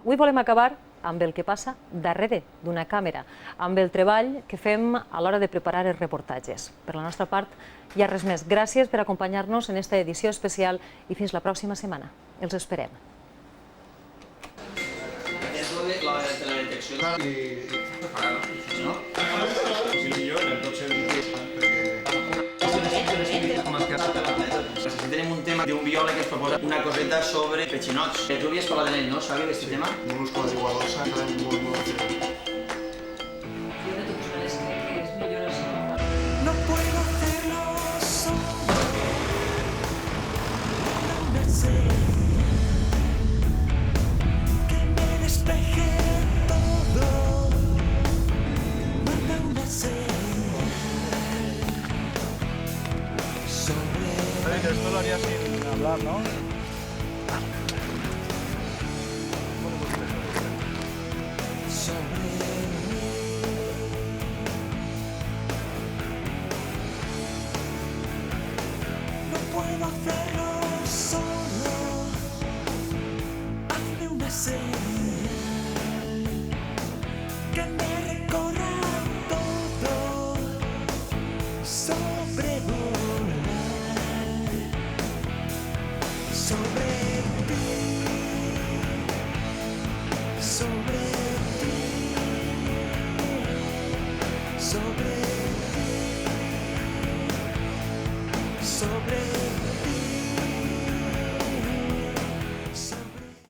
Avui volem acabar amb el que passa darrere d'una càmera, amb el treball que fem a l'hora de preparar els reportatges. Per la nostra part, hi ha res més. Gràcies per acompanyar-nos en esta edició especial i fins la pròxima setmana. Els esperem. És la de la detecció Necessitem un tema d'un biòleg que ens proposa una coseta sobre peixinots. Tu havies parlat de ell, no? Sabi, d'aquest tema? Molusco adeguadosa, molt No puedo hacerlo solo. No sé que me despeje todo. Manda una señal sobre. Que esto lo haría sin hablar, ¿no? No puedo hacerlo solo. Hazme una señal que me recorra todo.